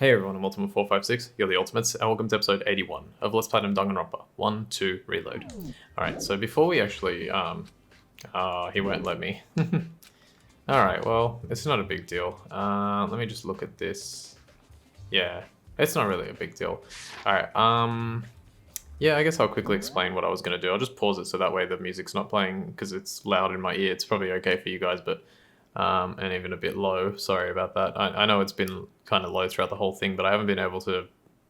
Hey everyone, I'm Ultimate456, you're the Ultimates, and welcome to episode 81 of Let's Platinum Danganronpa. 1, 2, reload. Alright, so before we actually, he won't let me. Alright, well, it's not a big deal. Let me just look at this. Yeah, it's not really a big deal. Alright, yeah, I guess I'll quickly explain what I was going to do. I'll just pause it so that way the music's not playing, because it's loud in my ear. It's probably okay for you guys, but and even a bit low. Sorry about that. I know it's been kind of low throughout the whole thing, but I haven't been able to,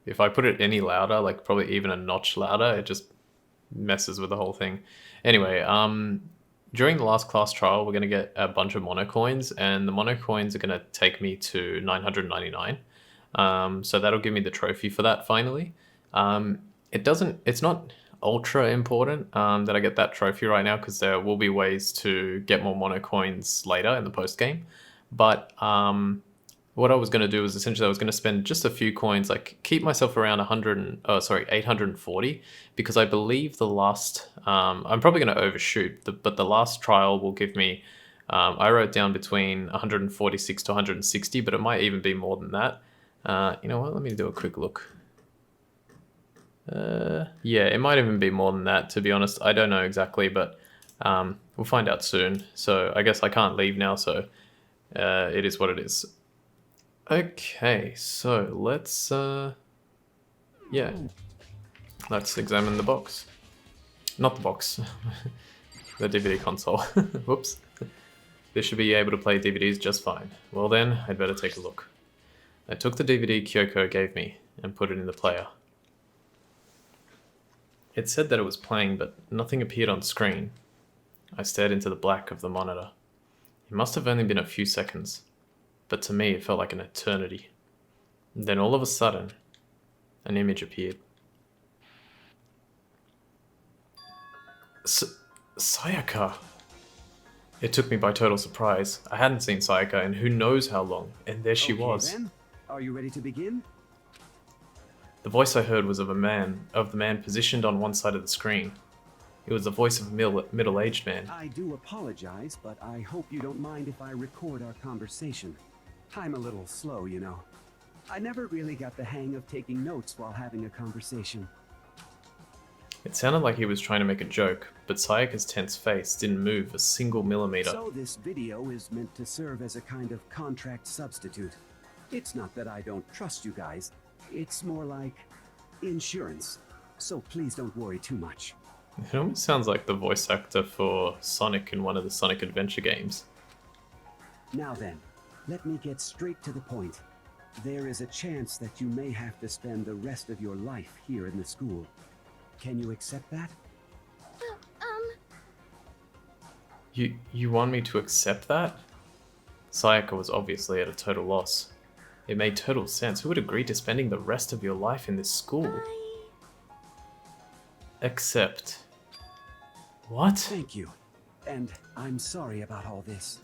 if I put it any louder, like probably even a notch louder, it just messes with the whole thing. Anyway, during the last class trial, we're going to get a bunch of mono coins, and the mono coins are going to take me to 999. So that'll give me the trophy for that finally. It's not ultra important that I get that trophy right now, because there will be ways to get more mono coins later in the post game. But what I was going to do is essentially I was going to spend just a few coins, like keep myself around 840, because I believe the last I'm probably going to overshoot, but the last trial will give me I wrote down between 146 to 160, but it might even be more than that. You know what? Let me do a quick look. Yeah, it might even be more than that, to be honest. I don't know exactly, but we'll find out soon. So I guess I can't leave now, so it is what it is. Okay, so let's let's examine the box. Not the box. The DVD console. Whoops. This should be able to play DVDs just fine. Well then, I'd better take a look. I took the DVD Kyoko gave me and put it in the player. It said that it was playing, but nothing appeared on screen. I stared into the black of the monitor. It must have only been a few seconds, but to me it felt like an eternity. And then all of a sudden, an image appeared. Sayaka! It took me by total surprise. I hadn't seen Sayaka in who knows how long, and there she was. Then, are you ready to begin? The voice I heard was of the man positioned on one side of the screen. It was the voice of a middle-aged man. I do apologize, but I hope you don't mind if I record our conversation. I'm a little slow, you know. I never really got the hang of taking notes while having a conversation. It sounded like he was trying to make a joke, but Sayaka's tense face didn't move a single millimeter. So this video is meant to serve as a kind of contract substitute. It's not that I don't trust you guys. It's more like insurance. So please don't worry too much. It almost sounds like the voice actor for Sonic in one of the Sonic Adventure games. Now then, let me get straight to the point. There is a chance that you may have to spend the rest of your life here in the school. Can you accept that? You want me to accept that? Sayaka was obviously at a total loss. It made total sense. Who would agree to spending the rest of your life in this school? Except... What? Thank you. And I'm sorry about all this.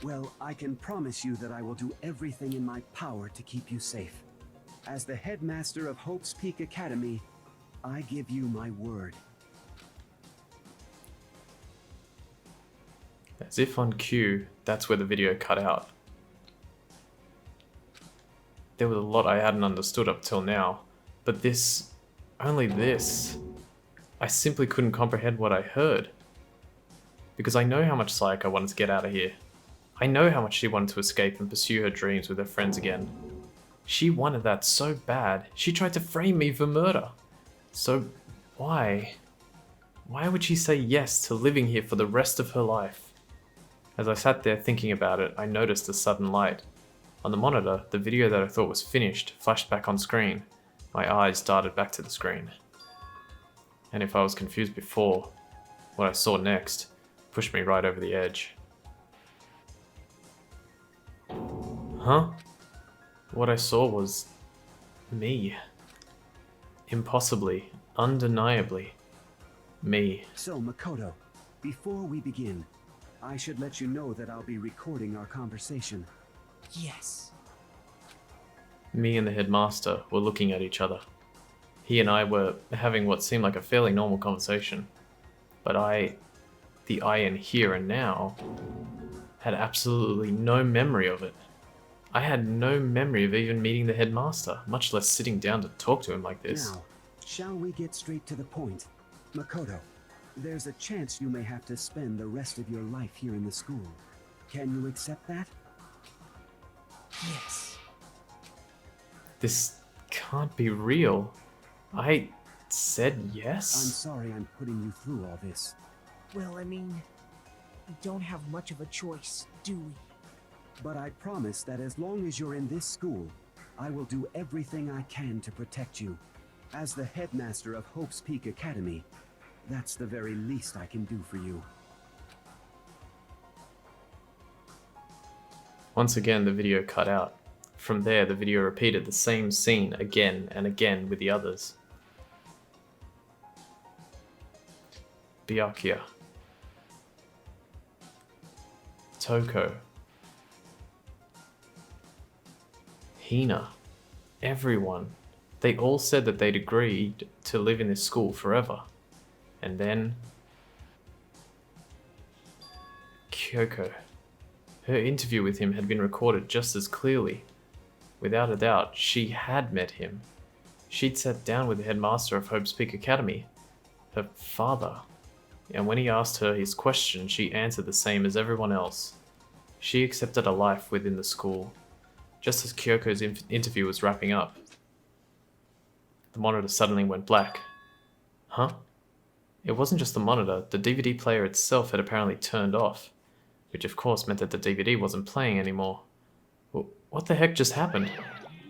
Well, I can promise you that I will do everything in my power to keep you safe. As the headmaster of Hope's Peak Academy, I give you my word. As if on cue, that's where the video cut out. There was a lot I hadn't understood up till now, but this, only this, I simply couldn't comprehend what I heard. Because I know how much Sayaka wanted to get out of here. I know how much she wanted to escape and pursue her dreams with her friends again. She wanted that so bad, she tried to frame me for murder. So why? Why would she say yes to living here for the rest of her life? As I sat there thinking about it, I noticed a sudden light. On the monitor, the video that I thought was finished flashed back on screen. My eyes darted back to the screen. And if I was confused before, what I saw next pushed me right over the edge. Huh? What I saw was... me. Impossibly, undeniably, me. So, Makoto, before we begin, I should let you know that I'll be recording our conversation. Yes. Me and the headmaster were looking at each other. He and I were having what seemed like a fairly normal conversation. But the I in here and now, had absolutely no memory of it. I had no memory of even meeting the headmaster, much less sitting down to talk to him like this. Now, shall we get straight to the point? Makoto, there's a chance you may have to spend the rest of your life here in the school. Can you accept that? Yes. This can't be real. I said yes? I'm sorry I'm putting you through all this. Well, I mean, we don't have much of a choice, do we? But I promise that as long as you're in this school, I will do everything I can to protect you. As the headmaster of Hope's Peak Academy, that's the very least I can do for you. Once again, the video cut out. From there, the video repeated the same scene again and again with the others. Byakuya, Toko, Hina, everyone. They all said that they'd agreed to live in this school forever. And then Kyoko. Her interview with him had been recorded just as clearly. Without a doubt, she had met him. She'd sat down with the headmaster of Hope's Peak Academy, her father. And when he asked her his question, she answered the same as everyone else. She accepted a life within the school. Just as Kyoko's interview was wrapping up, the monitor suddenly went black. Huh? It wasn't just the monitor, the DVD player itself had apparently turned off, which of course meant that the DVD wasn't playing anymore. What the heck just happened?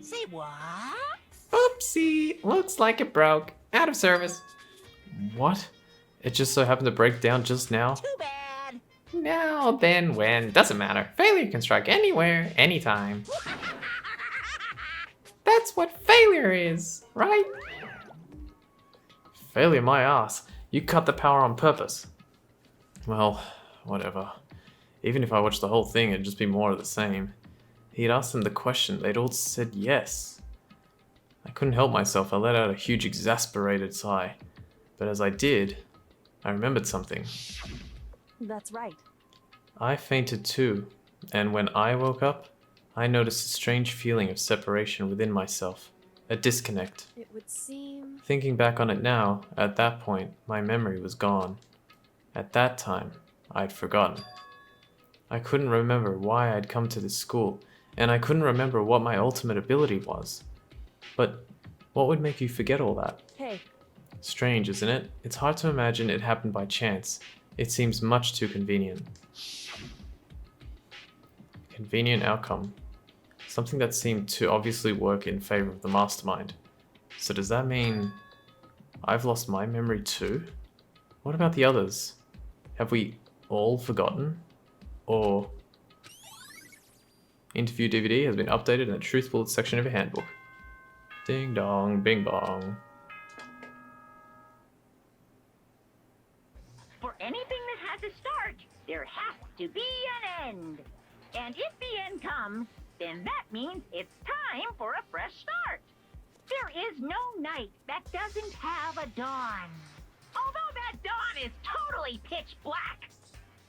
Say what? Oopsie! Looks like it broke. Out of service. What? It just so happened to break down just now? Too bad. Now, then, when? Doesn't matter. Failure can strike anywhere, anytime. That's what failure is, right? Failure my ass. You cut the power on purpose. Well, whatever. Even if I watched the whole thing, it'd just be more of the same. He'd asked them the question, they'd all said yes. I couldn't help myself, I let out a huge exasperated sigh. But as I did, I remembered something. That's right. I fainted too, and when I woke up, I noticed a strange feeling of separation within myself, a disconnect. It would seem... Thinking back on it now, at that point, my memory was gone. At that time, I'd forgotten. I couldn't remember why I'd come to this school, and I couldn't remember what my ultimate ability was. But what would make you forget all that? Hey, Strange, isn't it? It's hard to imagine it happened by chance. It seems much too convenient. Convenient outcome. Something that seemed to obviously work in favor of the mastermind. So does that mean I've lost my memory too? What about the others? Have we all forgotten? Or interview DVD has been updated in the truth bullet section of your handbook. Ding dong, bing bong. For anything that has a start, there has to be an end. And if the end comes, then that means it's time for a fresh start. There is no night that doesn't have a dawn. Although that dawn is totally pitch black,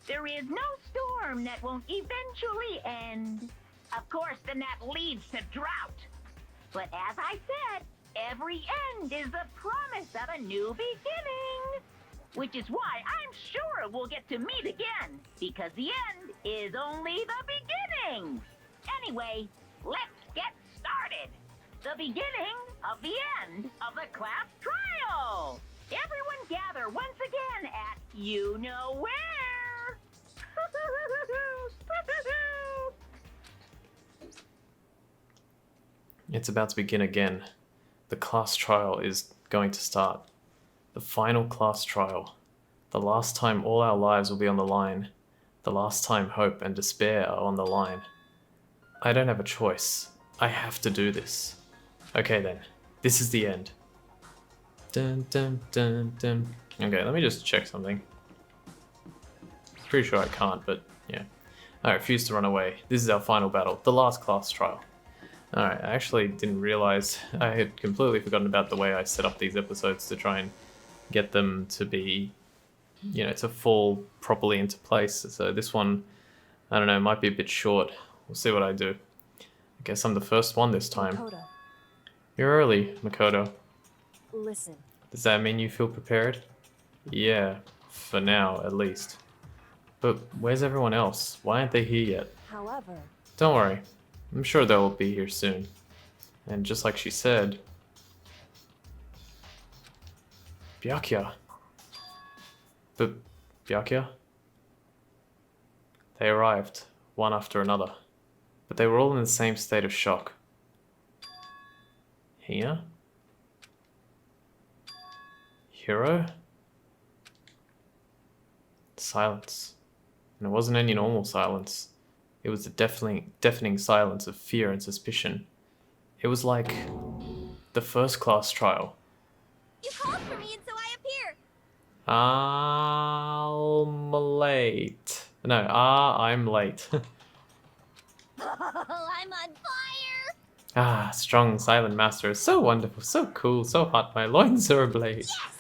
there is no storm that won't eventually end. Of course, then that leads to drought. But as I said, every end is the promise of a new beginning. Which is why I'm sure we'll get to meet again, because the end is only the beginning. Anyway, let's get started. The beginning of the end of the class trial. Everyone gather once again at you know where. It's about to begin again. The class trial is going to start. The final class trial. The last time all our lives will be on the line. The last time hope and despair are on the line. I don't have a choice. I have to do this. Okay then, this is the end. Dun dun dun dun. Okay, let me just check something. Pretty sure I can't, but yeah. I refuse to run away. This is our final battle, the last class trial. Alright, I actually didn't realize, I had completely forgotten about the way I set up these episodes to try and get them to be, you know, to fall properly into place. So this one, I don't know, might be a bit short. We'll see what I do. I guess I'm the first one this time. Makoto, You're early, Makoto. listen. Does that mean you feel prepared? Yeah, for now, at least. But where's everyone else? Why aren't they here yet? However, Don't worry. I'm sure they'll be here soon. And just like she said... Byakuya. But Byakuya? They arrived, one after another. But they were all in the same state of shock. Here? Hero? Silence. And it wasn't any normal silence. It was the deafening silence of fear and suspicion. It was like the first class trial. you called for me and so I appear. I'm late. No, I'm late. I'm on fire. Strong silent master is so wonderful, so cool, so hot, my loins are ablaze. Yes!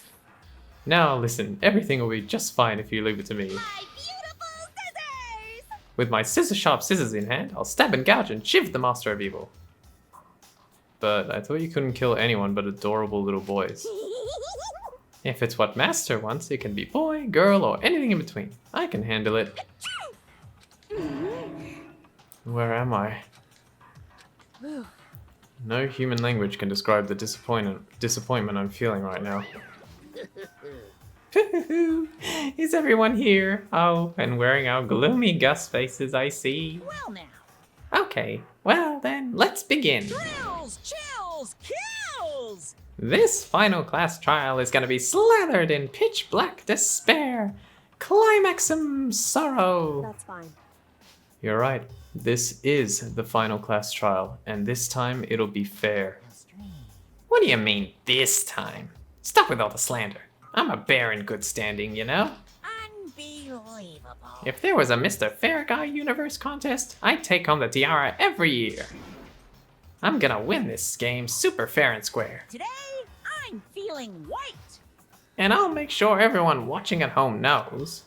Now listen, everything will be just fine if you leave it to me. My beautiful scissors! With my scissor-sharp scissors in hand, I'll stab and gouge and shiv the master of evil. But I thought you couldn't kill anyone but adorable little boys. If it's what master wants, it can be boy, girl, or anything in between. I can handle it. Where am I? No human language can describe the disappointment I'm feeling right now. Is everyone here? Oh, and wearing our gloomy Gus faces, I see. Well now. Okay, well then, let's begin. Thrills, chills, kills! This final class trial is gonna be slathered in pitch black despair, climaxum sorrow. That's fine. You're right. This is the final class trial, and this time it'll be fair. What do you mean, this time? Stop with all the slander. I'm a bear in good standing, you know? Unbelievable. If there was a Mr. Fair Guy Universe contest, I'd take home the tiara every year. I'm gonna win this game super fair and square. Today, I'm feeling white. And I'll make sure everyone watching at home knows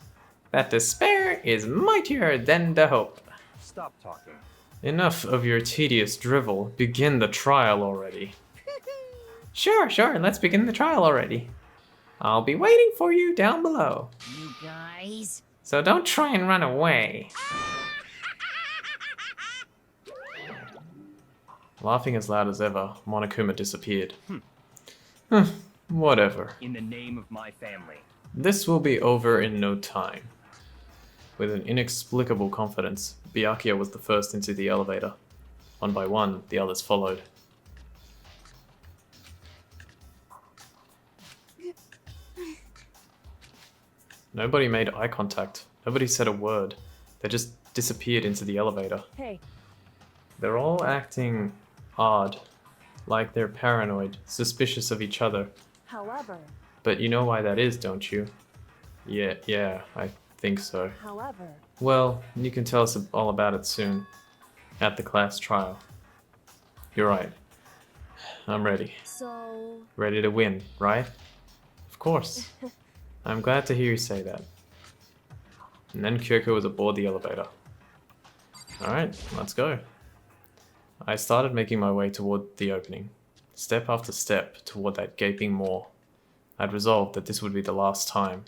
that despair is mightier than the hope. Stop talking. Enough of your tedious drivel. Begin the trial already. Sure, let's begin the trial already. I'll be waiting for you down below. You guys. So don't try and run away. Laughing as loud as ever, Monokuma disappeared. Whatever. In the name of my family. This will be over in no time. With an inexplicable confidence, Byakuya was the first into the elevator. One by one, the others followed. Nobody made eye contact. Nobody said a word. They just disappeared into the elevator. Hey, They're all acting odd, like they're paranoid, suspicious of each other. however, But you know why that is, don't you? Yeah, I think so. however, Well, you can tell us all about it soon, at the class trial. You're right. I'm ready. so Ready to win, right? Of course. I'm glad to hear you say that. And then Kyoko was aboard the elevator. Alright, let's go. I started making my way toward the opening, step after step toward that gaping maw. I'd resolved that this would be the last time.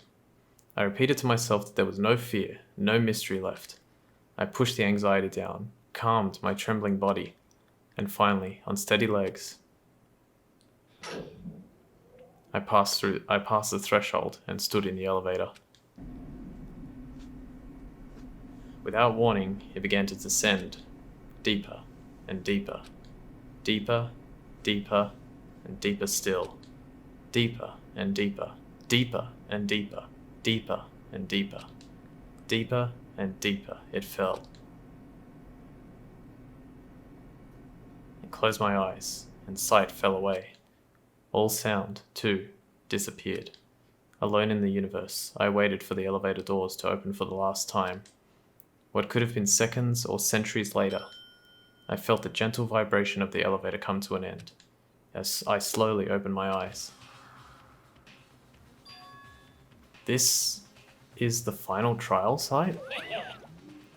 I repeated to myself that there was no fear, no mystery left. I pushed the anxiety down, calmed my trembling body, and finally, on steady legs, I passed the threshold and stood in the elevator. Without warning, it began to descend, deeper and deeper, deeper, deeper, and deeper still, deeper and deeper, deeper and deeper, deeper and deeper, deeper and deeper it fell. I closed my eyes, and sight fell away. All sound, too, disappeared. Alone in the universe, I waited for the elevator doors to open for the last time. What could have been seconds or centuries later, I felt the gentle vibration of the elevator come to an end, as I slowly opened my eyes. This is the final trial site?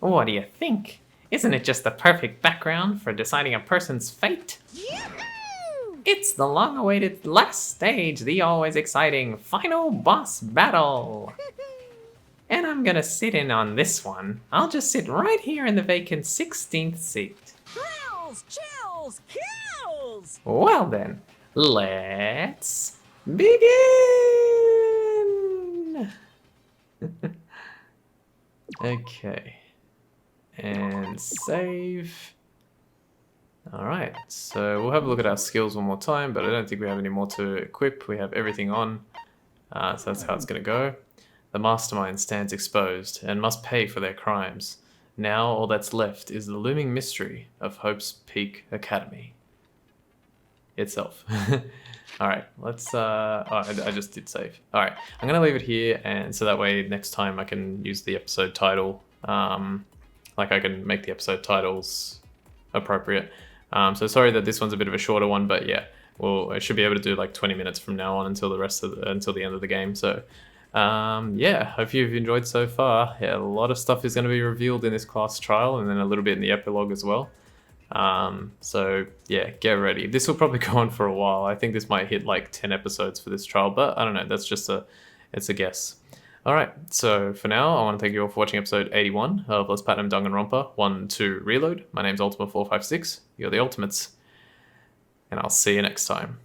What do you think? Isn't it just the perfect background for deciding a person's fate? Yoo-hoo! It's the long-awaited last stage, the always exciting final boss battle. And I'm gonna sit in on this one. I'll just sit right here in the vacant 16th seat. Thrills, chills, kills! Well then, let's begin! Okay. And save. Alright, so we'll have a look at our skills one more time, but I don't think we have any more to equip. We have everything on, so that's how it's going to go. The mastermind stands exposed and must pay for their crimes. Now all that's left is the looming mystery of Hope's Peak Academy itself. Alright, let's, I just did save. Alright, I'm going to leave it here, and so that way next time I can use the episode title, like I can make the episode titles appropriate. So sorry that this one's a bit of a shorter one, but yeah, well, I should be able to do like 20 minutes from now on until until the end of the game. So yeah, hope you've enjoyed so far. Yeah, a lot of stuff is going to be revealed in this class trial, and then a little bit in the epilogue as well. So yeah, get ready. This will probably go on for a while. I think this might hit like 10 episodes for this trial, but I don't know. That's just it's a guess. Alright, so for now, I want to thank you all for watching episode 81 of Let's Platinum Danganronpa 1-2 Reload. My name's Ultima456, you're the Ultimates, and I'll see you next time.